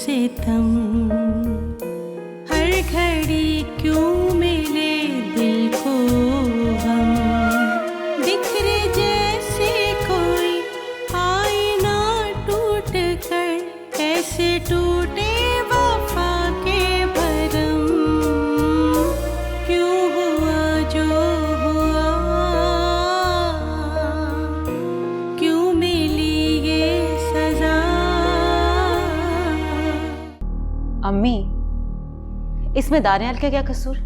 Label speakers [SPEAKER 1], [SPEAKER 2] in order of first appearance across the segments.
[SPEAKER 1] सितम, हर घड़ी क्यों मिले दिल को हम, बिखरे जैसे कोई आईना टूट कर, ऐसे टूटे वफा के भरम, क्यों हुआ जो हुआ, क्यों मिली ये सजा।
[SPEAKER 2] अम्मी, इसमें दानियाल का क्या कसूर?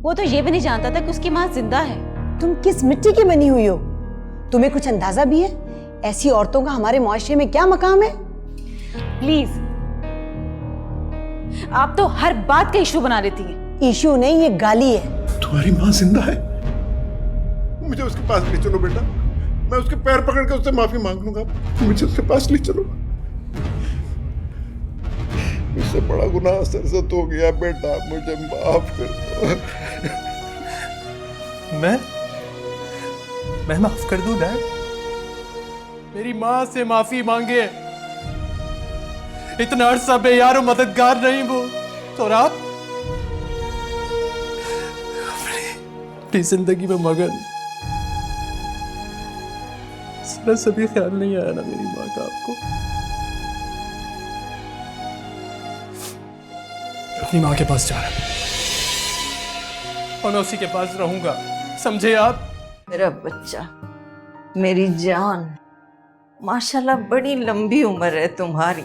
[SPEAKER 2] वो तो ये भी नहीं जानता था कि उसकी माँ जिंदा है।
[SPEAKER 3] तुम किस मिट्टी की बनी हुई हो? तुम्हें कुछ अंदाजा भी है ऐसी औरतों का हमारे मुआशरे में क्या मकाम है?
[SPEAKER 2] प्लीज, आप तो हर बात का इशू बना लेती हैं।
[SPEAKER 3] इशू नहीं, ये गाली है।
[SPEAKER 4] तुम्हारी माँ जिंदा है? मुझे उसके पास ले चलो बेटा, मैं उसके पैर पकड़ के उससे माफी मांग लूंगा। मुझे उसके पास ले चलो। मुझसे बड़ा गुनाह सरजद हो गया बेटा, मुझे माफ कर दो।
[SPEAKER 5] मैं माफ कर दूं डैड? मेरी माँ से माफी मांगे, इतना अरसा बेयार और मददगार नहीं वो, और आप अपनी जिंदगी में मगन। जरा सभी ख्याल नहीं आया ना मेरी माँ का आपको? अपनी माँ के पास जा रहा हूं और मैं उसी के पास रहूंगा, समझे आप?
[SPEAKER 6] मेरा बच्चा, मेरी जान, माशाल्लाह बड़ी लंबी उम्र है तुम्हारी।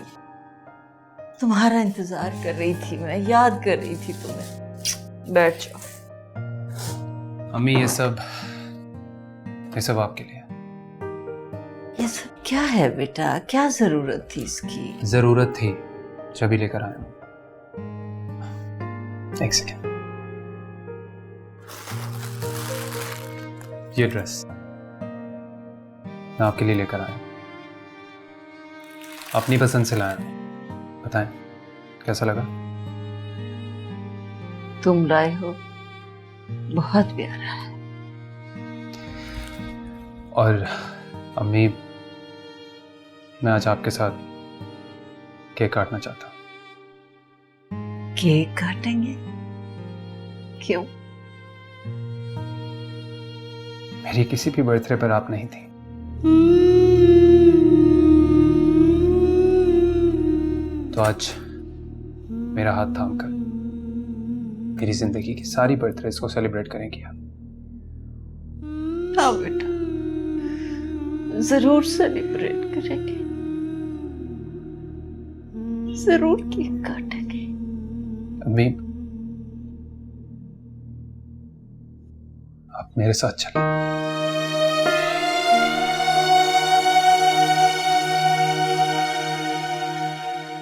[SPEAKER 6] तुम्हारा इंतजार कर रही थी मैं, याद कर रही थी तुम्हें। बैठ जाओ।
[SPEAKER 7] अम्मी, ये सब आपके लिए।
[SPEAKER 6] ये सब क्या है बेटा? क्या जरूरत थी इसकी?
[SPEAKER 7] जरूरत थी, जभी लेकर आया हूं। एक सेकेंड, ये ड्रेस मैं आपके लिए लेकर आया हूं, अपनी पसंद से लाया हूं। बताएं कैसा लगा?
[SPEAKER 6] तुम लाए हो, बहुत प्यारा है।
[SPEAKER 7] और अम्मी, मैं आज आपके साथ केक काटना चाहता हूं।
[SPEAKER 6] केक काटेंगे? क्यों?
[SPEAKER 7] मेरी किसी भी बर्थडे पर आप नहीं थी। तो आज मेरा हाथ थाम कर मेरी जिंदगी की सारी बर्थडेज को सेलिब्रेट करेंगे आप।
[SPEAKER 6] हाँ बेटा, जरूर सेलिब्रेट करेंगे, जरूर केक काटेंगे।
[SPEAKER 7] अम्मी, आप मेरे साथ चलें।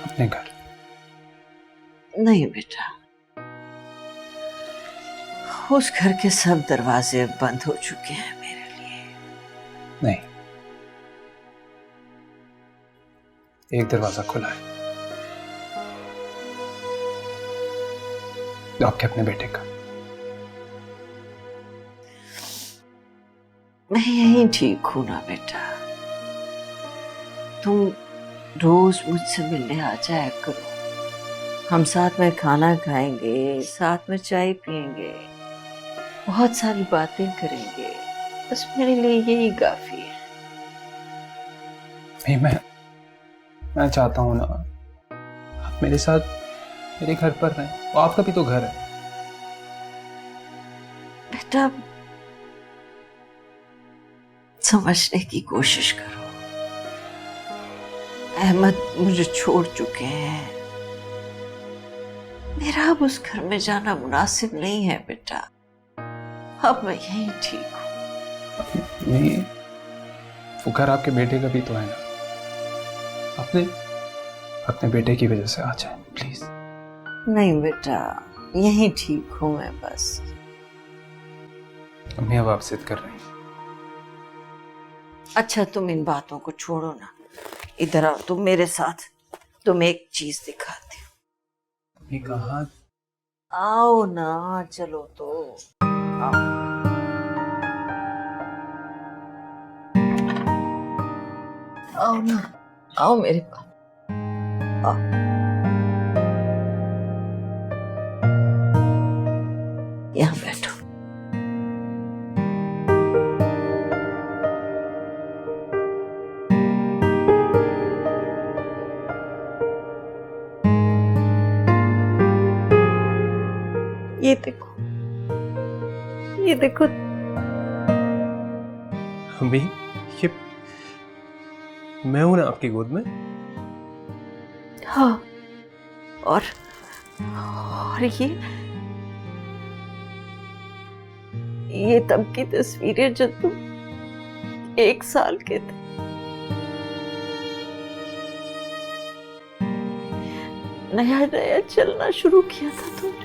[SPEAKER 7] अपने घर।
[SPEAKER 6] नहीं बेटा, उस घर के सब दरवाजे बंद हो चुके हैं मेरे लिए।
[SPEAKER 7] नहीं, एक दरवाजा खुला है, आपके अपने बेटे का।
[SPEAKER 6] मैं यहीं ठीक हूं ना बेटा? तुम रोज मुझसे मिलने आ जाया करो, हम साथ में खाना खाएंगे, साथ में चाय पियेंगे, बहुत सारी बातें करेंगे। बस मेरे लिए यही काफी है।
[SPEAKER 7] नहीं, मैं चाहता हूं ना आप मेरे साथ मेरे घर पर रहें, और आपका भी तो घर है।
[SPEAKER 6] बेटा, समझने की कोशिश करो। अहमद मुझे छोड़ चुके हैं, मेरा अब उस घर में जाना मुनासिब नहीं है बेटा। अब मैं यहीं ठीक हूं।
[SPEAKER 7] नहीं, वो घर आपके बेटे का भी तो है ना। अपने बेटे की वजह से आ जाए प्लीज।
[SPEAKER 6] नहीं बेटा, यहीं ठीक हूं मैं बस।
[SPEAKER 7] अम्मी, अब आप जिद कर रही हैं।
[SPEAKER 6] अच्छा, तुम इन बातों को छोड़ो ना, इधर आओ तुम मेरे साथ, तुम्हें एक चीज दिखाती हूँ।
[SPEAKER 7] ये कहाँ?
[SPEAKER 6] आओ ना, चलो तो आओ। आओ ना, आओ मेरे पास, आओ। यहाँ बैठो। ये देखो, ये देखो।
[SPEAKER 7] अम्मी, ये मैं हूं ना आपकी गोद में?
[SPEAKER 6] हाँ, और ये तब की तस्वीरें जब तुम 1 साल के थे। नया नया चलना शुरू किया था तुमने।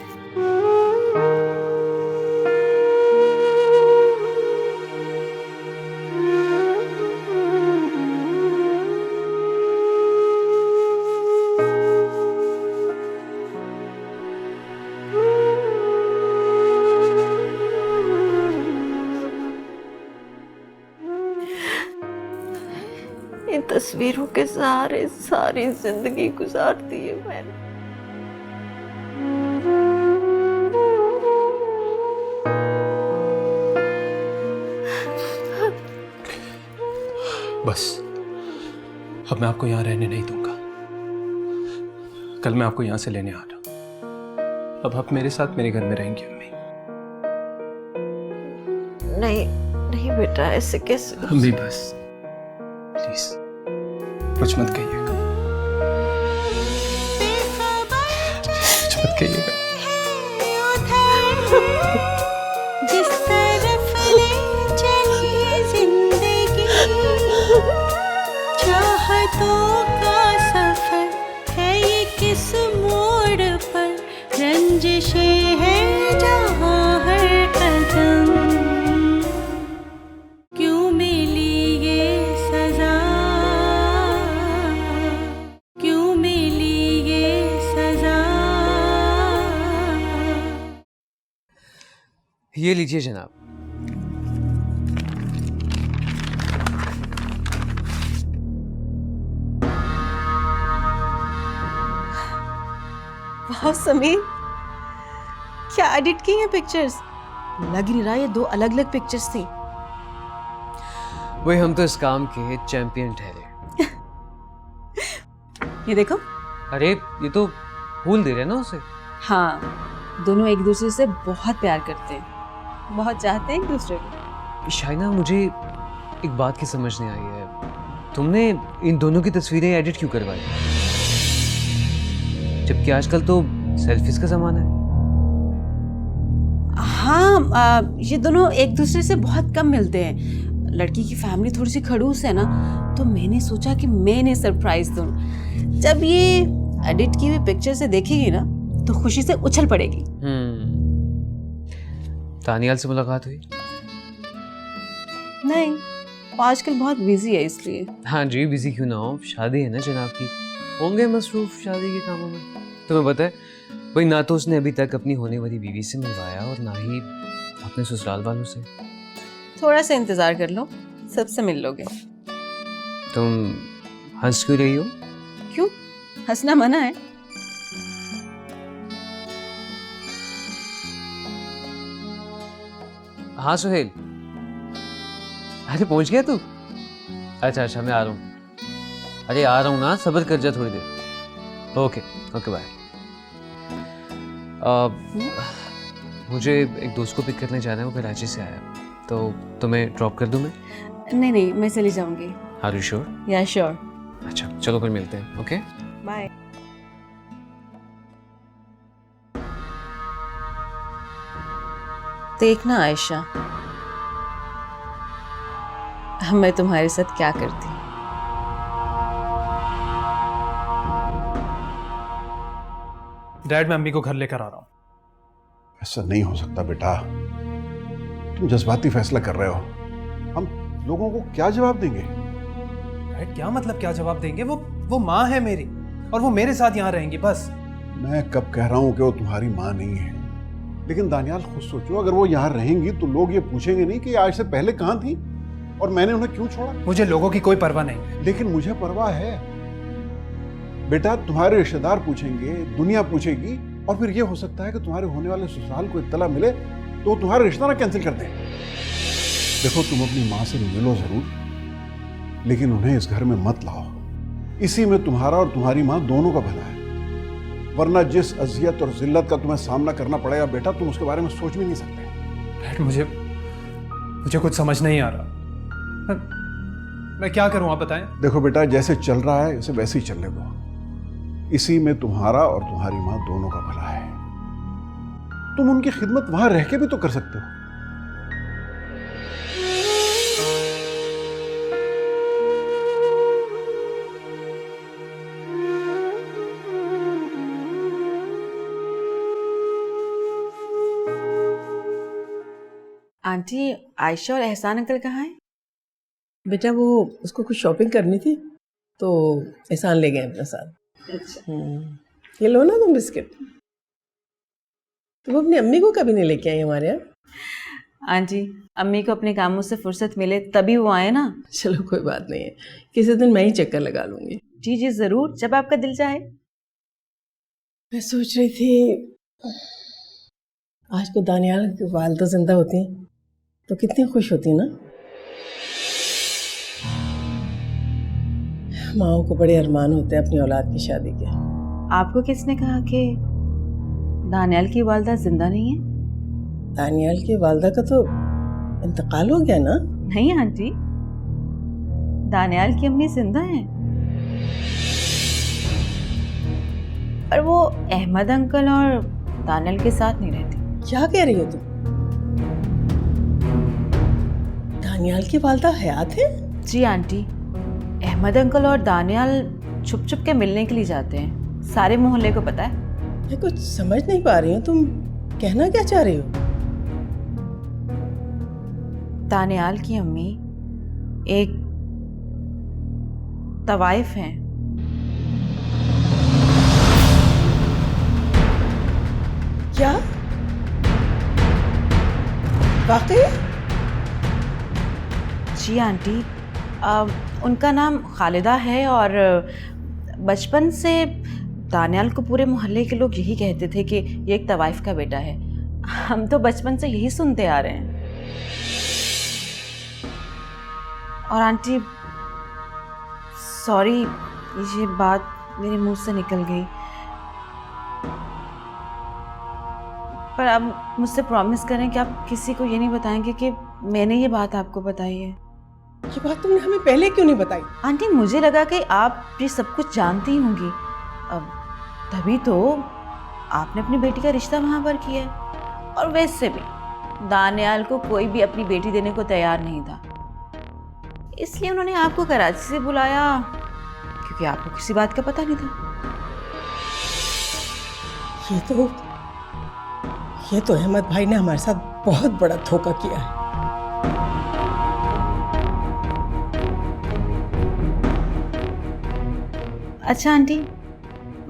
[SPEAKER 6] इन तस्वीरों के सहारे सारी जिंदगी गुजार दी है मैंने।
[SPEAKER 7] बस अब मैं आपको यहाँ रहने नहीं दूंगा। कल मैं आपको यहाँ से लेने आ रहा हूँ। अब आप मेरे साथ मेरे घर में रहेंगी अम्मी।
[SPEAKER 6] नहीं नहीं बेटा, ऐसे कैसे?
[SPEAKER 7] अम्मी बस प्लीज कुछ मत कहिएगा, कुछ मत कहिएगा।
[SPEAKER 1] जिस तरफ ले चली जिंदगी, चाहतों का सफर है ये किस मोड़ पर, रंजिशें हैं जहाँ हर कदम, क्यों मिली ये सजा, क्यों मिली ये सजा।
[SPEAKER 8] ये लीजिए जनाब।
[SPEAKER 2] वाह समीर, क्या एडिट की हैं पिक्चर्स। लग नहीं रहा ये 2 अलग अलग पिक्चर्स थी।
[SPEAKER 8] वही, हम तो इस काम के चैंपियन ठहरे।
[SPEAKER 2] ये देखो।
[SPEAKER 8] अरे ये तो फूल दे रहे हैं ना उसे।
[SPEAKER 2] हाँ, दोनों एक दूसरे से बहुत प्यार करते हैं, बहुत चाहते हैं एक दूसरे को।
[SPEAKER 8] शाइना, मुझे एक बात की समझ नहीं आई है, तुमने इन दोनों की तस्वीरें एडिट क्यों करवाई, जबकि आजकल तो सेल्फीज का जमाना है।
[SPEAKER 2] हाँ, ये दोनों एक दूसरे से बहुत कम मिलते हैं। लड़की की फैमिली थोड़ी सी खड़ूस है ना, तो मैंने सोचा कि मैं इन्हें सरप्राइज दूं। जब ये एडिट की हुई पिक्चर से देखेगी ना, तो खुशी से उछल पड़ेगी।
[SPEAKER 8] दानियाल से मुलाकात हुई?
[SPEAKER 2] नहीं, वो आजकल बहुत बिजी है इसलिए।
[SPEAKER 8] हाँ जी, बिजी क्यों ना हो, शादी है ना जनाब की, होंगे मसरूफ शादी के कामों में। तुम्हें पता है भाई, ना तो उसने अभी तक अपनी होने वाली बीवी से मिलवाया और ना ही अपने ससुराल वालों से।
[SPEAKER 2] थोड़ा सा इंतजार कर लो, सबसे मिल लोगे।
[SPEAKER 8] तुम हंस क्यों रही हो?
[SPEAKER 2] क्यों, हंसना मना है?
[SPEAKER 8] हाँ सुहेल, अरे पहुंच गया तू? अच्छा अच्छा, मैं आ रहा हूँ। अरे आ रहा हूँ ना, सब्र कर जा थोड़ी देर। Okay okay bye. मुझे एक दोस्त को पिक करने जाना है, वो कराची से आया, तो तुम्हें ड्रॉप कर दूं मैं?
[SPEAKER 2] नहीं नहीं, मैं चली जाऊंगी।
[SPEAKER 8] Are you sure?
[SPEAKER 2] Yeah sure.
[SPEAKER 8] अच्छा चलो फिर मिलते हैं। Okay
[SPEAKER 2] bye. देखना आयशा, मैं तुम्हारे साथ क्या करती।
[SPEAKER 5] डैड, मैं अम्मी को घर लेकर आ रहा हूँ।
[SPEAKER 4] ऐसा नहीं हो सकता बेटा, तुम जज्बाती फैसला कर रहे हो। हम लोगों को क्या जवाब देंगे?
[SPEAKER 5] डैड, क्या मतलब क्या जवाब देंगे? वो माँ है मेरी, और वो मेरे साथ यहाँ रहेंगी बस।
[SPEAKER 4] मैं कब कह रहा हूँ कि वो तुम्हारी माँ नहीं है, लेकिन दानियाल खुद सोचो, अगर वो यहाँ रहेंगी तो लोग ये पूछेंगे नहीं कि आज से पहले कहाँ थी और मैंने उन्हें क्यों छोड़ा।
[SPEAKER 5] मुझे लोगों की कोई परवाह नहीं है।
[SPEAKER 4] लेकिन मुझे परवाह है बेटा, तुम्हारे रिश्तेदार पूछेंगे, दुनिया पूछेगी, और फिर ये हो सकता है कि तुम्हारे होने वाले ससुराल को इत्तला मिले तो तुम्हारा रिश्ता ना कैंसिल कर दे। देखो, तुम अपनी माँ से मिलो जरूर, लेकिन उन्हें इस घर में मत लाओ। इसी में तुम्हारा और तुम्हारी माँ दोनों का भला है। वरना जिस अजियत और जिल्लत का तुम्हें सामना करना पड़ेगा बेटा, तुम उसके बारे में सोच भी नहीं सकते।
[SPEAKER 5] डैड, मुझे कुछ समझ नहीं आ रहा। मैं क्या करूं, आप बताएं।
[SPEAKER 4] देखो बेटा, जैसे चल रहा है इसे वैसे ही चलने दो। इसी में तुम्हारा और तुम्हारी माँ दोनों का भला है। तुम उनकी खिदमत वहां रह के भी तो कर सकते हो।
[SPEAKER 2] आंटी, आयशा और एहसान अंकल कहाँ हैं?
[SPEAKER 9] बेटा वो उसको कुछ शॉपिंग करनी थी तो एहसान ले गए अपने साथ।
[SPEAKER 2] अच्छा।
[SPEAKER 9] ये लो ना तुम बिस्किट। तुम अपनी अम्मी को कभी नहीं लेके आई हमारे यहाँ?
[SPEAKER 2] आंटी, अम्मी को अपने कामों से फुर्सत मिले तभी वो आए ना।
[SPEAKER 9] चलो कोई बात नहीं है, किसी दिन मैं ही चक्कर लगा लूंगी।
[SPEAKER 2] जी जी जरूर, जब आपका दिल चाहे।
[SPEAKER 9] मैं सोच रही थी आज को दानियाल की वालदा जिंदा होती तो कितनी खुश होती ना। माओ को बड़े अरमान होते हैं अपनी औलाद की शादी के।
[SPEAKER 2] आपको किसने कहा कि दानियाल की वालदा जिंदा नहीं है?
[SPEAKER 9] दानियाल की वालदा का तो इंतकाल हो गया ना।
[SPEAKER 2] नहीं आंटी, दानियाल की अम्मी जिंदा हैं। पर वो अहमद अंकल और दानियाल के साथ नहीं रहती।
[SPEAKER 9] क्या कह रही हो तुम? दानियाल की वालदा हयात है?
[SPEAKER 2] जी आंटी, अहमद अंकल और दानियाल छुप छुप के मिलने के लिए जाते हैं। सारे मोहल्ले को पता है।
[SPEAKER 9] मैं कुछ समझ नहीं पा रही हूँ, तुम कहना क्या चाह रही हो?
[SPEAKER 2] दानियाल की अम्मी एक तवाइफ हैं।
[SPEAKER 9] क्या वाकई?
[SPEAKER 2] जी आंटी, उनका नाम खालिदा है और बचपन से दानियाल को पूरे मोहल्ले के लोग यही कहते थे कि ये एक तवाइफ का बेटा है। हम तो बचपन से यही सुनते आ रहे हैं। और आंटी सॉरी, ये बात मेरे मुंह से निकल गई, पर अब मुझसे प्रॉमिस करें कि आप किसी को ये नहीं बताएंगे कि मैंने ये बात आपको बताई है।
[SPEAKER 9] ये बात तुमने हमें पहले क्यों नहीं बताई?
[SPEAKER 2] आंटी, मुझे लगा कि आप ये सब कुछ जानती होंगी, अब तभी तो आपने अपनी बेटी का रिश्ता वहाँ पर किया है। और वैसे भी दानियाल को कोई भी अपनी बेटी देने को तैयार नहीं था, इसलिए उन्होंने आपको कराची से बुलाया, क्योंकि आपको किसी बात का पता नहीं था।
[SPEAKER 9] ये तो अहमद भाई ने हमारे साथ बहुत बड़ा धोखा किया है।
[SPEAKER 2] अच्छा आंटी,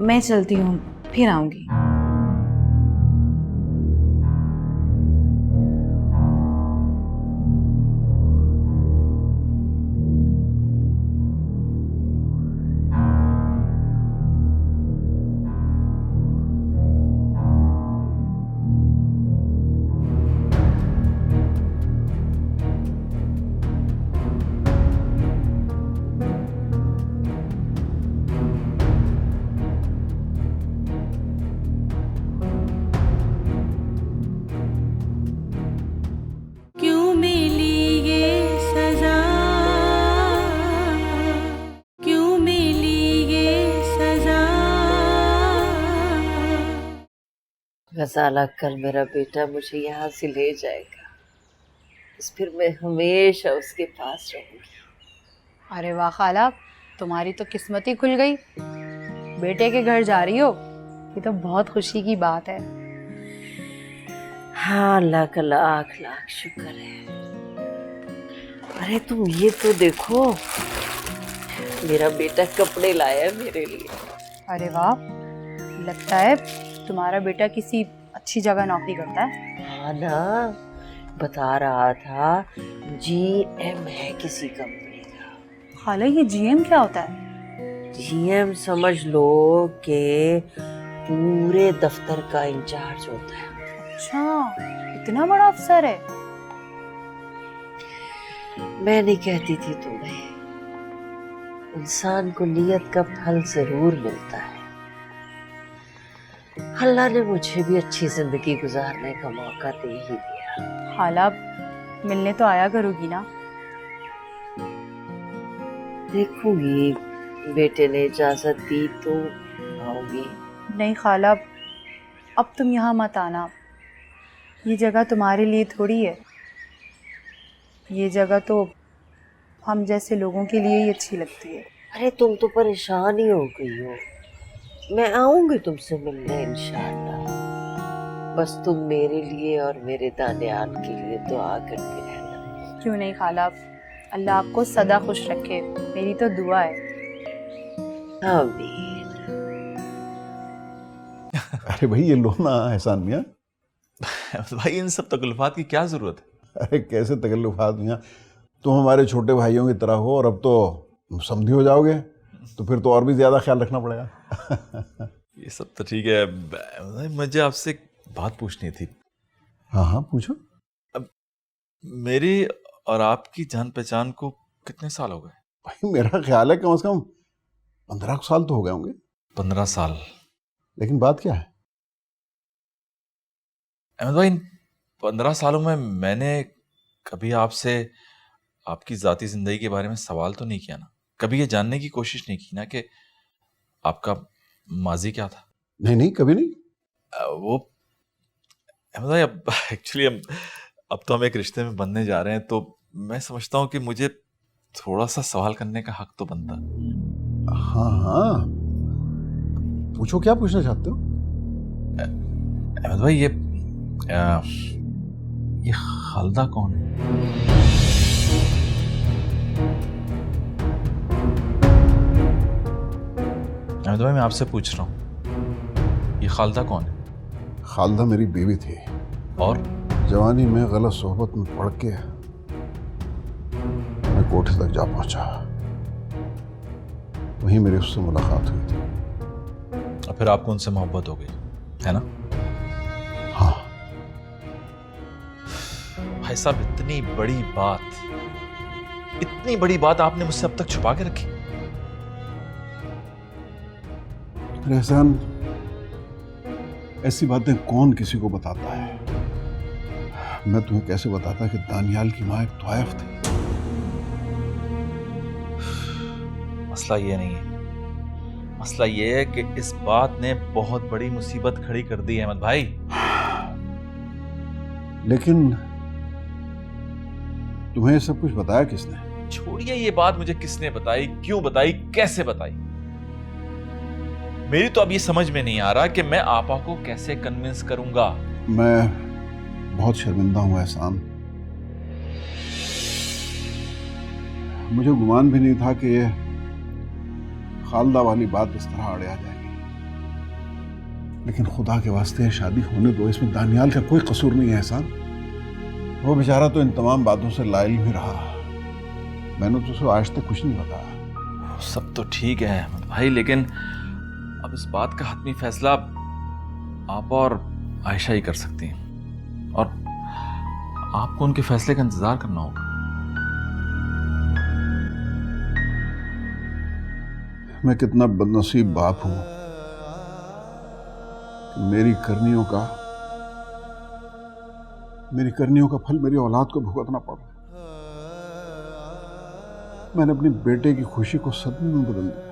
[SPEAKER 2] मैं चलती हूँ, फिर आऊँगी।
[SPEAKER 1] क्यों मिली ये सजा, क्यों मिली ये सजा।
[SPEAKER 6] गजाला, कल मेरा बेटा मुझे यहाँ से ले जाएगा, बस फिर मैं हमेशा उसके पास रहूंगी।
[SPEAKER 10] अरे वाह खाला, तुम्हारी तो किस्मत ही खुल गई। बेटे के घर जा रही हो, ये तो बहुत खुशी की बात है।
[SPEAKER 6] हाँ, अल्लाह का लाख लाख शुक्र है। अरे तुम ये तो देखो, मेरा बेटा कपड़े लाया है मेरे लिए।
[SPEAKER 10] अरे वाह, लगता है तुम्हारा बेटा किसी अच्छी जगह नौकरी करता है।
[SPEAKER 6] हाँ ना, बता रहा था GM है किसी कंपनी का।
[SPEAKER 10] खाला, ये GM क्या होता है?
[SPEAKER 6] GM समझ लो कि पूरे दफ्तर का इंचार्ज होता है।
[SPEAKER 10] अच्छा, इतना बड़ा अफसर है।
[SPEAKER 6] मैं नहीं कहती थी तुम्हें, इंसान को नियत का फल जरूर मिलता है। अल्लाह ने मुझे भी अच्छी जिंदगी गुजारने का मौका दे ही दिया।
[SPEAKER 10] खाला मिलने तो आया करोगी ना?
[SPEAKER 6] देखूंगी, बेटे ने इजाजत दी तो आऊंगी।
[SPEAKER 10] नहीं खाला, अब तुम यहाँ मत आना। ये जगह तुम्हारे लिए थोड़ी है। ये जगह तो हम जैसे लोगों के लिए ही अच्छी लगती है।
[SPEAKER 6] अरे तुम तो परेशान ही हो गई हो। मैं आऊंगी तुमसे मिलने इंशाअल्लाह। बस तुम मेरे लिए और मेरे दानियाल के लिए दुआ करते रहना।
[SPEAKER 10] क्यों नहीं खाला, अल्लाह आपको सदा खुश रखे, मेरी तो दुआ है।
[SPEAKER 6] आमीन।
[SPEAKER 4] अरे भाई ये लो ना एहसान मियाँ।
[SPEAKER 11] भाई इन सब तकल्लुफात की क्या जरूरत है?
[SPEAKER 4] अरे कैसे तकल्लुफात मियाँ, तुम हमारे छोटे भाइयों की तरह हो और अब तो समधी हो जाओगे, तो फिर तो और भी ज़्यादा ख्याल रखना पड़ेगा।
[SPEAKER 11] ये सब तो ठीक है, मुझे आपसे एक बात पूछनी थी।
[SPEAKER 4] हाँ हाँ पूछो।
[SPEAKER 11] अब मेरी और आपकी जान पहचान को कितने साल हो गए?
[SPEAKER 4] भाई मेरा ख्याल है कम से कम 15 साल तो हो गए होंगे।
[SPEAKER 11] 15 साल?
[SPEAKER 4] लेकिन बात क्या है?
[SPEAKER 11] अहमद भाई, 15 सालों में मैंने कभी आपसे आपकी ज़ाती ज़िंदगी के बारे में सवाल तो नहीं किया ना? कभी ये जानने की कोशिश नहीं की ना कि आपका माजी क्या था?
[SPEAKER 4] नहीं नहीं, कभी नहीं।
[SPEAKER 11] वो अहमद भाई, अब एक्चुअली अब तो हम एक रिश्ते में बनने जा रहे हैं, तो मैं समझता हूँ कि मुझे थोड़ा सा सवाल करने का हक तो बनता।
[SPEAKER 4] हाँ हाँ पूछो, क्या पूछना चाहते हो?
[SPEAKER 11] अहमद भाई, ये खालदा कौन है? अहमद भाई, मैं आपसे पूछ रहा हूँ, ये खालदा कौन है?
[SPEAKER 4] खालदा मेरी बीवी थी,
[SPEAKER 11] और
[SPEAKER 4] जवानी में गलत सोहबत में पड़ के मैं कोठे तक जा पहुंचा। वहीं मेरी उससे मुलाकात हुई थी।
[SPEAKER 11] और फिर आपको उनसे मोहब्बत हो गई, है ना?
[SPEAKER 4] हाँ।
[SPEAKER 11] भाई साहब, इतनी बड़ी बात आपने मुझसे अब तक छुपा के रखी।
[SPEAKER 4] एहसान, ऐसी बातें कौन किसी को बताता है? मैं तुम्हें कैसे बताता कि दानियाल की माँ एक तवायफ थी?
[SPEAKER 11] मसला ये नहीं है, मसला ये है कि इस बात ने बहुत बड़ी मुसीबत खड़ी कर दी है अहमद भाई।
[SPEAKER 4] लेकिन तुम्हें ये सब कुछ बताया किसने?
[SPEAKER 11] छोड़िए ये बात, मुझे किसने बताई, क्यों बताई, कैसे बताई, मेरी तो अब ये समझ में नहीं आ रहा कि मैं आपा को कैसे कन्विंस करूंगा।
[SPEAKER 4] मैं बहुत शर्मिंदा हूं एहसान। मुझे गुमान भी नहीं था कि ये खालदा वाली बात इस तरह आड़े आ जाएगी। लेकिन खुदा के वास्ते शादी होने दो, इसमें दानियाल का कोई कसूर नहीं है एहसान। वो बेचारा तो इन तमाम बातों से लाइल भी रहा। मैंने तो उसे आज तक कुछ नहीं बताया।
[SPEAKER 11] सब तो ठीक है अहमद भाई, लेकिन अब इस बात का हतमी फैसला आप और आयशा ही कर सकती हैं, और आपको उनके फैसले का इंतजार करना होगा।
[SPEAKER 4] मैं कितना बदनसीब बाप हूं कि मेरी करनियों का फल मेरी औलाद को भुगतना पड़ा। मैंने अपने बेटे की खुशी को सदमे में बदल दिया।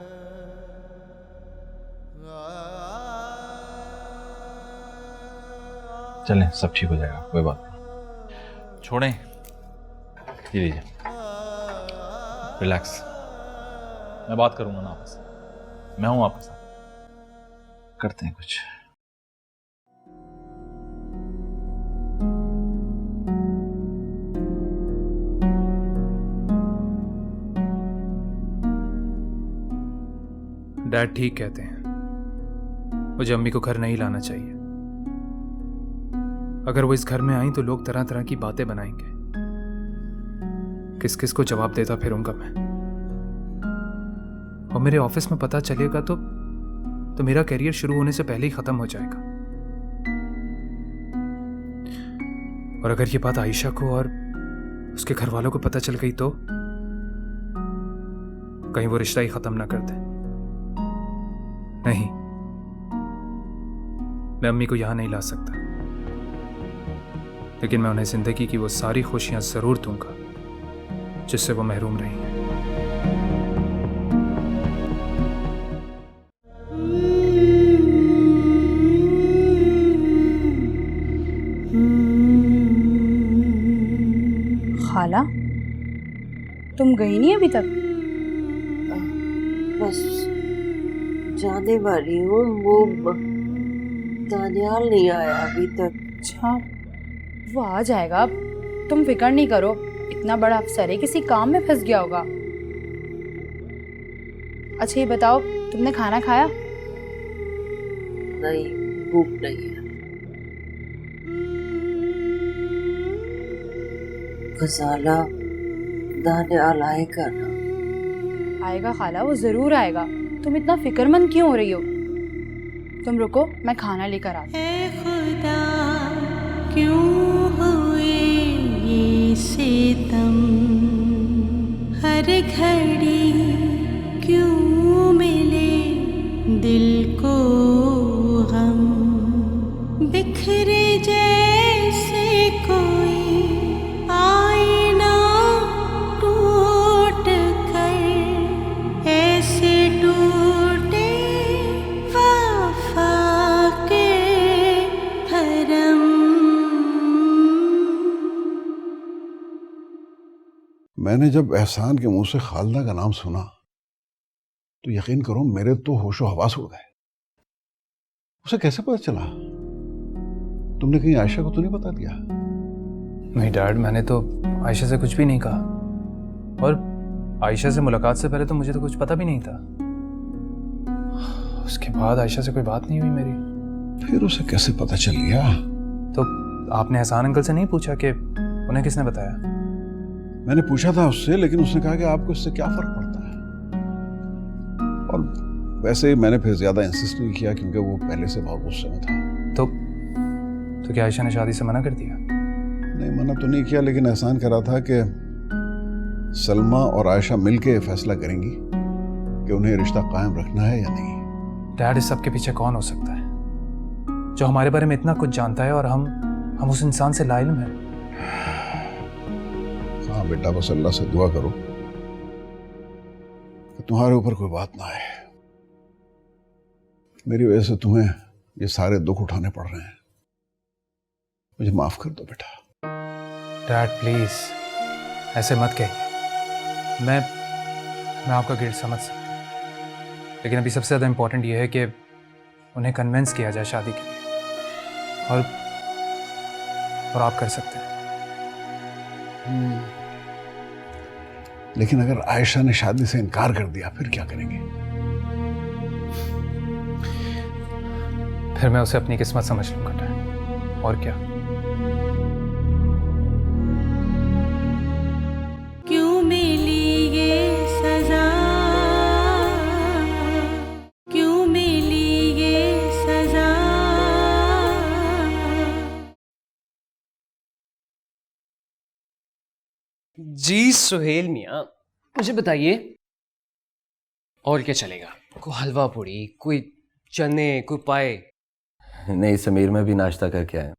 [SPEAKER 11] चलें, सब ठीक हो जाएगा, कोई बात नहीं, छोड़ें, ये लीजिए, रिलैक्स। मैं बात करूंगा ना आपसे, मैं हूं आपके साथ, करते हैं कुछ।
[SPEAKER 5] डैड ठीक कहते हैं, मुझे अम्मी को घर नहीं लाना चाहिए। अगर वो इस घर में आई तो लोग तरह तरह की बातें बनाएंगे। किस किस को जवाब देता फिरूंगा मैं, और मेरे ऑफिस में पता चलेगा तो मेरा करियर शुरू होने से पहले ही खत्म हो जाएगा। और अगर ये बात आयशा को और उसके घर वालों को पता चल गई तो कहीं वो रिश्ता ही खत्म ना कर दे। नहीं, मैं अम्मी को यहां नहीं ला सकता, लेकिन मैं उन्हें जिंदगी की वो सारी खुशियां जरूर दूंगा जिससे वो महरूम रही हैं।
[SPEAKER 10] खाला, तुम गई नहीं अभी तक?
[SPEAKER 6] बस जाने वाली हूँ। वो दानियाल नहीं आया अभी तक।
[SPEAKER 10] अच्छा, वो आ जाएगा, तुम फिक्र नहीं करो। इतना बड़ा अफसर है, किसी काम में फंस गया होगा। अच्छा ये बताओ, तुमने खाना खाया?
[SPEAKER 6] नहीं, भूख नहीं है। गजाला, दानियाल आएगा ना?
[SPEAKER 10] आएगा खाला, वो जरूर आएगा। तुम इतना फिक्रमंद क्यों हो रही हो? तुम रुको, मैं खाना लेकर आती हूँ।
[SPEAKER 1] ऐ खुदा क्यों हुए ये सितम, हर घड़ी क्यों मिले दिल को गम, बिखरे जैसे कोई आईना टूट कर, ऐसे टूटे वफा के भरम।
[SPEAKER 4] मैंने जब एहसान के मुंह से खालदा का नाम सुना तो यकीन करो मेरे तो होशो हवास उड़ गए। उसे कैसे पता चला? तुमने कहीं आयशा को तो नहीं बता दिया?
[SPEAKER 5] नहीं डैड, मैंने तो आयशा से कुछ भी नहीं कहा, और आयशा से मुलाकात से पहले तो मुझे तो कुछ पता भी नहीं था। उसके बाद आयशा से कोई बात नहीं हुई मेरी।
[SPEAKER 4] फिर उसे कैसे पता चल गया?
[SPEAKER 5] तो आपने एहसान अंकल से नहीं पूछा कि उन्हें किसने बताया?
[SPEAKER 4] मैंने पूछा था उससे, लेकिन उसने कहा कि आपको इससे क्या फर्क पड़ता है। और वैसे मैंने फिर ज्यादा इंसिस्ट नहीं किया क्योंकि वो पहले से बहुत गुस्से में था।
[SPEAKER 5] तो क्या आयशा ने शादी से मना कर दिया?
[SPEAKER 4] नहीं, मना तो नहीं किया, लेकिन एहसान करा था कि सलमा और आयशा मिलके फैसला करेंगी कि उन्हें रिश्ता कायम रखना है या नहीं।
[SPEAKER 5] डैड, इस सब के पीछे कौन हो सकता है जो हमारे बारे में इतना कुछ जानता है और हम उस इंसान से लाइल्म हैं?
[SPEAKER 4] हाँ बेटा, बस अल्लाह से दुआ करो कि तुम्हारे ऊपर कोई बात ना आए। मेरी वजह से तुम्हें ये सारे दुख उठाने पड़ रहे हैं। मुझे माफ कर दो बेटा।
[SPEAKER 5] डैड प्लीज ऐसे मत कहिए। मैं आपका गिल्ट समझ सकता हूँ, लेकिन अभी सबसे ज़्यादा इम्पोर्टेंट ये है कि उन्हें कन्विंस किया जाए शादी के लिए, और आप कर सकते हैं।
[SPEAKER 4] लेकिन अगर आयशा ने शादी से इनकार कर दिया फिर क्या करेंगे?
[SPEAKER 5] फिर मैं उसे अपनी किस्मत समझ लूंगा डैड, और क्या।
[SPEAKER 1] क्यों मिली ये सजा, क्यों मिली ये सजा।
[SPEAKER 8] जी सुहेल मियाँ, मुझे बताइए और क्या चलेगा? कोई हलवा पूड़ी, कोई चने, कोई पाए?
[SPEAKER 12] नहीं समीर, मैं भी नाश्ता करके आया।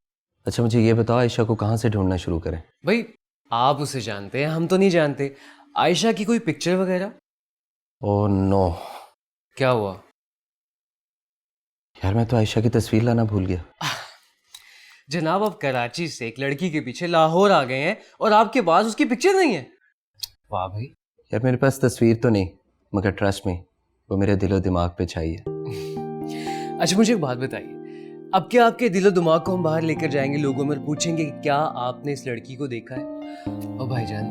[SPEAKER 12] अच्छा मुझे ये बताओ, आयशा को कहाँ से ढूंढना शुरू करें?
[SPEAKER 8] भाई आप उसे जानते हैं, हम तो नहीं जानते। आयशा की कोई पिक्चर वगैरह?
[SPEAKER 12] Oh no.
[SPEAKER 8] क्या हुआ?
[SPEAKER 12] यार मैं तो आयशा की तस्वीर लाना भूल गया।
[SPEAKER 8] जनाब, आप कराची से एक लड़की के पीछे लाहौर आ गए हैं और आपके पास उसकी पिक्चर नहीं है? वाह भाई।
[SPEAKER 12] यार मेरे पास तस्वीर तो नहीं, मगर ट्रस्ट में वो मेरे दिलो दिमाग पे छाई है।
[SPEAKER 8] अच्छा मुझे एक बात बताइए, अब क्या आपके दिलो दिमाग को हम बाहर लेकर जाएंगे, लोगों में पूछेंगे कि क्या आपने इस लड़की को देखा है? ओ भाईजान,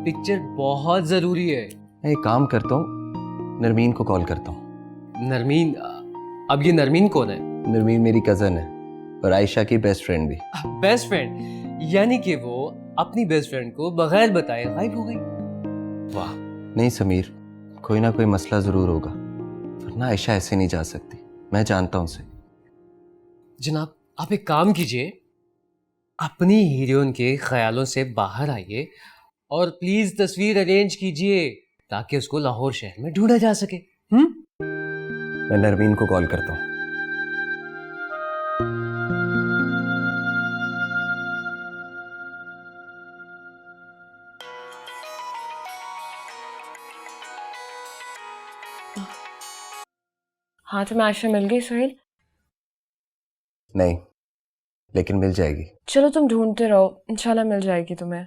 [SPEAKER 8] पिक्चर बहुत जरूरी है।
[SPEAKER 12] मैं एक काम करता हूँ, नरमीन को कॉल करता हूँ।
[SPEAKER 8] नरमीन? अब ये नरमीन कौन है?
[SPEAKER 12] नरमीन मेरी कजन है और आयशा की बेस्ट फ्रेंड भी।
[SPEAKER 8] Best friend? यानी कि वो अपनी बेस्ट फ्रेंड को बगैर बताए गायब हो गई? वाह।
[SPEAKER 12] नहीं समीर, कोई ना कोई मसला जरूर होगा, वरना आयशा ऐसे नहीं जा सकती। मैं जानता हूँ उसे।
[SPEAKER 8] जनाब आप एक काम कीजिए, अपनी हीरोइन के ख्यालों से बाहर आइए और प्लीज तस्वीर अरेंज कीजिए ताकि उसको लाहौर शहर में ढूंढा जा सके।
[SPEAKER 12] मैं नरमीन को कॉल करता हूँ।
[SPEAKER 13] हाँ, तुम्हें आयशा मिल गई सोहेल?
[SPEAKER 12] नहीं, लेकिन मिल जाएगी।
[SPEAKER 13] चलो तुम ढूंढते रहो, इंशाल्लाह मिल जाएगी तुम्हें।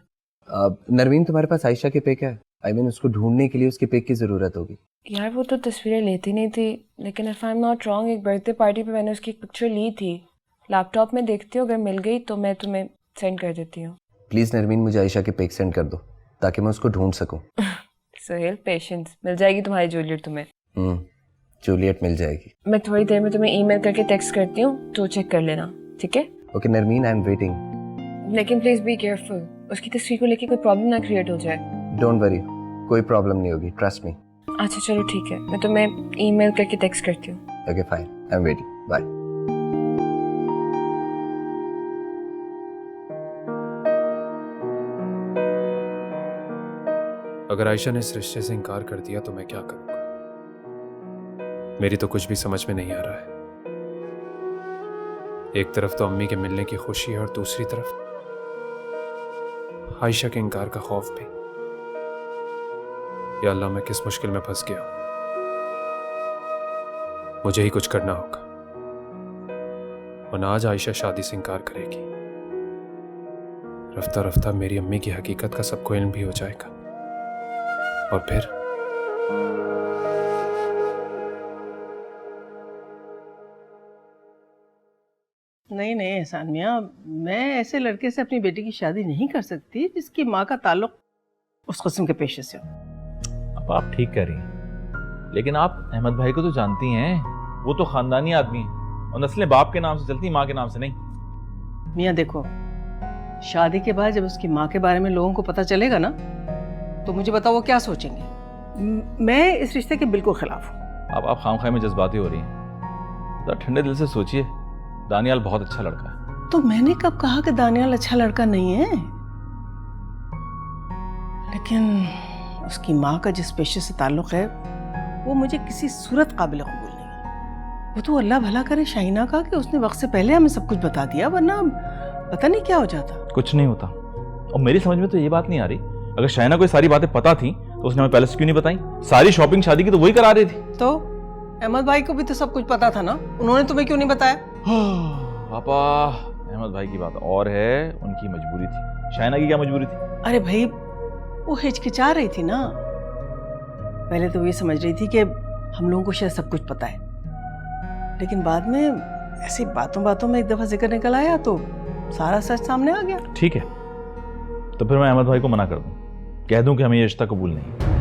[SPEAKER 12] नरमीन, तुम्हारे पास आयशा के पिक है? I mean, उसको ढूंढने के लिए उसके पिक की जरूरत होगी।
[SPEAKER 13] यार वो तो तस्वीरें लेती नहीं थी, लेकिन if I am not wrong एक बर्थडे पार्टी पे मैंने उसकी एक पिक्चर ली थी। लैपटॉप में देखती हो, अगर मिल गई तो मैं तुम्हें सेंड कर देती हूँ।
[SPEAKER 12] प्लीज नरमीन, मुझे आयशा के पिक सेंड कर दो ताकि मैं उसको ढूंढ सकूं।
[SPEAKER 13] सोहेल पेशेंस, मिल जाएगी तुम्हारी जूलियट तुम्हें।
[SPEAKER 12] जूलियट मिल जाएगी।
[SPEAKER 13] मैं थोड़ी देर में तुम्हें ईमेल करके टेक्स्ट करती हूँ, तो चेक कर लेना, ठीक है?
[SPEAKER 12] Okay Narmeen, I am waiting.
[SPEAKER 13] लेकिन प्लीज बी केयरफुल, उसकी तस्वीर को लेके कोई प्रॉब्लम ना क्रिएट हो जाए।
[SPEAKER 12] डोंट वरी, कोई प्रॉब्लम नहीं होगी, ट्रस्ट मी।
[SPEAKER 13] अच्छा चलो ठीक है, मैं तुम्हें ईमेल करके टेक्स्ट करती हूँ।
[SPEAKER 12] Okay fine, I am waiting, bye.
[SPEAKER 5] अगर आयशा ने इस रिश्ते से इनकार कर दिया तो मैं क्या करूंगा? मेरी तो कुछ भी समझ में नहीं आ रहा है। एक तरफ तो अम्मी के मिलने की खुशी है और दूसरी तरफ आयशा के इनकार का खौफ भी। या अल्लाह, मैं किस मुश्किल में फंस गया हूं। मुझे ही कुछ करना होगा, वरना आज आयशा शादी से इनकार करेगी। रफ्ता रफ्ता मेरी अम्मी की हकीकत का सबको इल्म भी हो जाएगा और फिर
[SPEAKER 9] नहीं नहीं एहसान मियाँ, मैं ऐसे लड़के से अपनी बेटी की शादी नहीं कर सकती जिसकी माँ का ताल्लुक उस किस्म के पेशे से हो।
[SPEAKER 11] अब आप ठीक कह रही हैं, लेकिन आप अहमद भाई को तो जानती हैं, वो तो खानदानी आदमी है और नस्लें बाप के नाम से चलती, माँ के नाम से नहीं।
[SPEAKER 9] मियाँ देखो, शादी के बाद जब उसकी माँ के बारे में लोगों को पता चलेगा ना, तो मुझे बताओ वो क्या सोचेंगे। मैं इस रिश्ते के बिल्कुल खिलाफ हूँ।
[SPEAKER 11] अब आप खामखाई में जज्बाती हो रही हैं, तो ठंडे दिल से सोचिए, दानियाल बहुत अच्छा लड़का है।
[SPEAKER 9] तो मैंने कब कहा कि दानियाल अच्छा लड़का नहीं है? लेकिन उसकी माँ का जिस पेशे से ताल्लुक है वो मुझे किसी सूरत काबिल कबूल नहीं है। वो तो अल्लाह भला करे शाहिना का कि उसने वक्त से पहले हमें सब कुछ बता दिया, वरना पता नहीं क्या हो जाता।
[SPEAKER 11] कुछ नहीं होता, और मेरी समझ में तो ये बात नहीं आ रही, अगर शाहिना को ये सारी बातें पता थी तो उसने हमें पहले से क्यों नहीं बताई? सारी शॉपिंग शादी की तो वही करा रही थी।
[SPEAKER 9] तो अहमद भाई को भी तो सब कुछ पता था ना, उन्होंने तुम्हें क्यों नहीं बताया?
[SPEAKER 11] पापा, अहमद भाई की बात और है, उनकी मजबूरी थी। शाहिना की क्या मजबूरी थी?
[SPEAKER 9] अरे भाई, वो हिचकिचा रही थी ना। पहले तो ये समझ रही थी कि हम लोगों को शायद सब कुछ पता है, लेकिन बाद में ऐसी बातों बातों में एक दफा जिक्र निकल आया तो सारा सच सामने आ गया।
[SPEAKER 11] ठीक है, तो फिर मैं अहमद भाई को मना कर दूं, कह दूं कि हमें ये रिश्ता कबूल नहीं।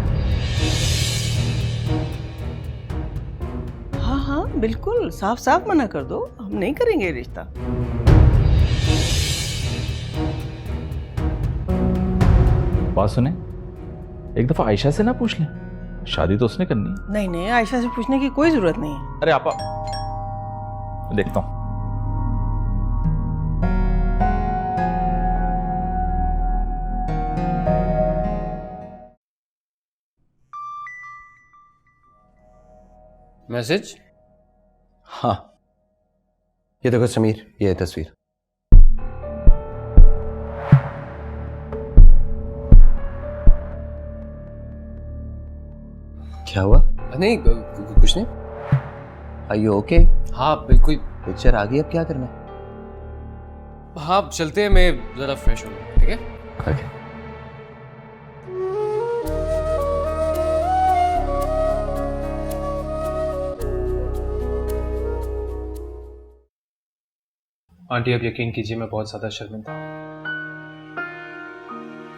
[SPEAKER 9] हाँ हाँ बिल्कुल, साफ साफ मना कर दो, हम नहीं करेंगे ये रिश्ता।
[SPEAKER 11] बात सुने, एक दफा आयशा से ना पूछ लें, शादी तो उसने करनी है।
[SPEAKER 9] नहीं नहीं, आयशा से पूछने की कोई जरूरत नहीं है।
[SPEAKER 11] अरे आपा, देखता हूं।
[SPEAKER 8] मैसेज?
[SPEAKER 12] हाँ, ये देखो समीर, ये है तस्वीर। क्या हुआ?
[SPEAKER 8] नहीं कुछ नहीं।
[SPEAKER 12] Are you okay?
[SPEAKER 8] हाँ बिल्कुल।
[SPEAKER 12] पिक्चर आ गई, अब क्या करना?
[SPEAKER 8] हाँ चलते हैं, मैं जरा फ्रेश हूँ, ठीक है?
[SPEAKER 12] ओके।
[SPEAKER 5] आंटी, अब यकीन कीजिए मैं बहुत ज्यादा शर्मिंदा हूँ।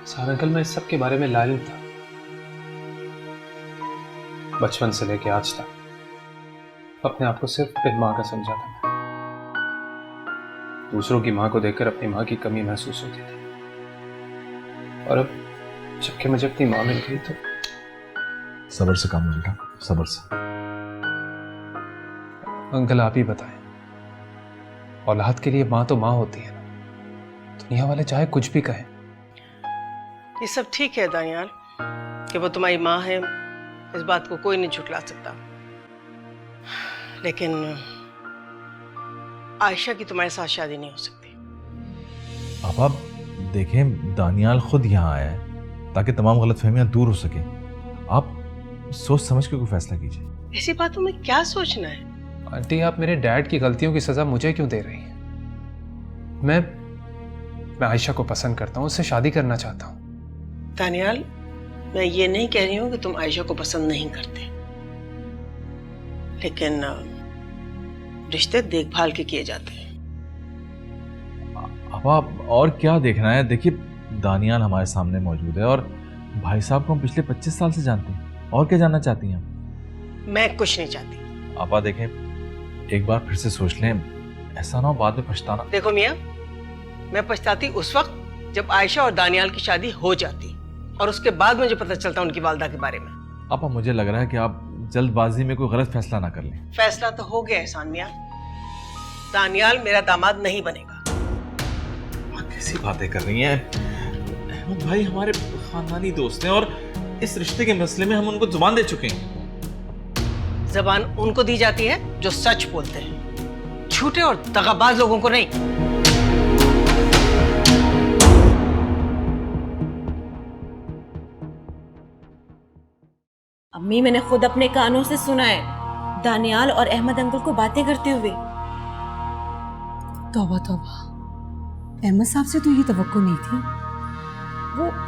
[SPEAKER 5] साहब अंकल, मैं इस सब के बारे में लालिम था, बचपन से लेके आज तक अपने आप को सिर्फ बिन माँ का समझा था। मैं दूसरों की माँ को देखकर अपनी माँ की कमी महसूस होती थी, और अब जबकि मुझे अपनी माँ मिल गई तो
[SPEAKER 11] सब्र से काम लो बेटा, सब्र से।
[SPEAKER 5] अंकल आप ही बताएं, औलाद के लिए माँ तो माँ होती है ना, दुनिया वाले चाहे कुछ भी कहें,
[SPEAKER 9] ये सब ठीक है दानियाल कि वो तुम्हारी माँ है, इस बात को कोई नहीं झुटला सकता, लेकिन आयशा की तुम्हारे साथ शादी नहीं हो सकती।
[SPEAKER 11] आप देखें, दानियाल खुद यहाँ आया है ताकि तमाम गलतफहमियां दूर हो सके। आप सोच समझ के कोई फैसला कीजिए।
[SPEAKER 9] ऐसी बातों में क्या सोचना है?
[SPEAKER 5] आंटी आप मेरे डैड की गलतियों की सजा मुझे क्यों दे रही हैं? मैं आयशा को पसंद करता हूँ, उससे शादी करना चाहता हूँ।
[SPEAKER 9] दानियाल, मैं ये नहीं कह रही हूँ कि तुम आयशा को पसंद नहीं करते, लेकिन रिश्ते देखभाल के किए जाते हैं।
[SPEAKER 11] अब आप और क्या देखना है? देखिए, दानियाल हमारे सामने मौजूद है और भाई साहब को हम पिछले 25 साल से जानते हैं। और क्या जानना चाहती हैं आप?
[SPEAKER 9] मैं कुछ नहीं चाहती।
[SPEAKER 11] आपा देखें, एक बार फिर से सोच लें, ऐसा ना हो बाद में पछताना।
[SPEAKER 9] देखो मियाँ, मैं पछताती उस वक्त जब आयशा और दानियाल की शादी हो जाती और उसके बाद मुझे पता चलता उनकी वालदा के बारे में।
[SPEAKER 11] आपा मुझे लग रहा है कि आप जल्दबाजी में कोई गलत फैसला ना कर लें।
[SPEAKER 9] फैसला तो हो गया एहसान मियाँ, दानियाल मेरा दामाद नहीं बनेगा।
[SPEAKER 11] कैसी बातें कर रही हैं? अहमद भाई हमारे खानदानी दोस्त हैं और इस रिश्ते के मसले में हम उनको जुबान दे चुके हैं।
[SPEAKER 9] जबान उनको दी जाती है जो सच बोलते हैं, झूठे और दगाबाज लोगों को नहीं।
[SPEAKER 13] अम्मी, मैंने खुद अपने कानों से सुना है दानियाल और अहमद अंकल को बातें करते हुए।
[SPEAKER 3] तौबा तौबा, अहमद साहब से तो ये तवक्को नहीं थी।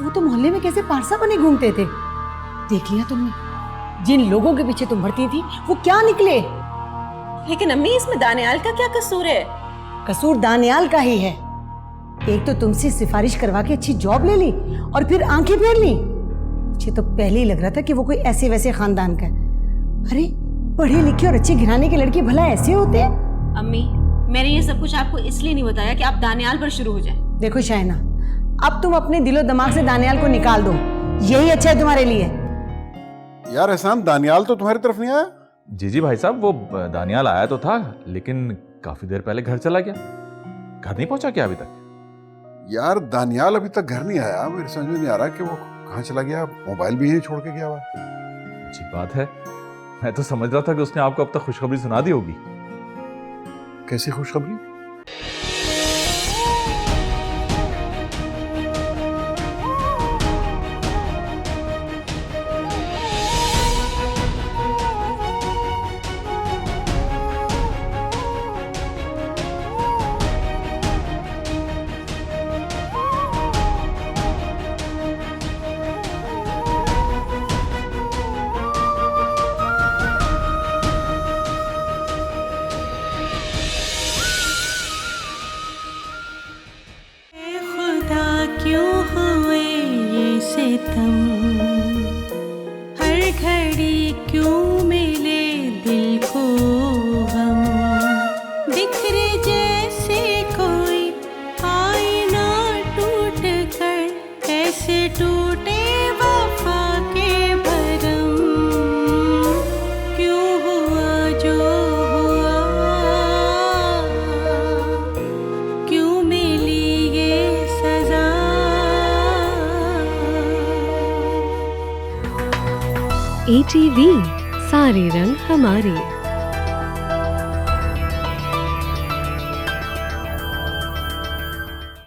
[SPEAKER 3] वो तो मोहल्ले में कैसे पारसा बने घूमते थे। देख लिया तुमने, जिन लोगों के पीछे तुम भरती थी वो क्या निकले।
[SPEAKER 13] लेकिन अम्मी, इसमें दानियाल का क्या कसूर है?
[SPEAKER 3] कसूर दानियाल का ही है। एक तो तुमसे सिफारिश करवा के अच्छी जॉब ले ली और फिर आंखें फेर ली। मुझे तो पहले ही लग रहा था कि वो कोई ऐसे वैसे खानदान का है। अरे पढ़े लिखे और अच्छे घराने के लड़के भला ऐसे होते हैं?
[SPEAKER 13] अम्मी, मैंने ये सब कुछ आपको इसलिए नहीं बताया कि आप दानियाल पर शुरू हो जाएं।
[SPEAKER 3] देखो शाइना, अब तुम अपने दिलो दिमाग से दानियाल को निकाल दो, यही अच्छा है तुम्हारे लिए।
[SPEAKER 4] यार एहसान, दानियाल तो तुम्हारी तरफ नहीं आया?
[SPEAKER 11] जी भाई साहब, वो दानियाल आया तो था, लेकिन काफी देर पहले घर चला गया। घर नहीं पहुंचा क्या अभी तक?
[SPEAKER 4] यार दानियाल अभी तक घर नहीं आया। मेरे समझ में नहीं आ रहा कि वो कहाँ चला गया। मोबाइल भी यहीं छोड़ के गया हुआ।
[SPEAKER 11] अच्छी बात है, मैं तो समझ रहा था कि उसने आपको अब तक खुशखबरी सुना दी होगी।
[SPEAKER 4] कैसी खुशखबरी?
[SPEAKER 1] क्यों हुए ये सितम, हर घड़ी क्यों मिले दिल को हम, बिखरे जैसे कोई आईना टूट कर, ऐसे टूटे वफा के भरम, क्यों हुआ जो हुआ, क्यों मिली
[SPEAKER 14] ATV, सारे रंग हमारे।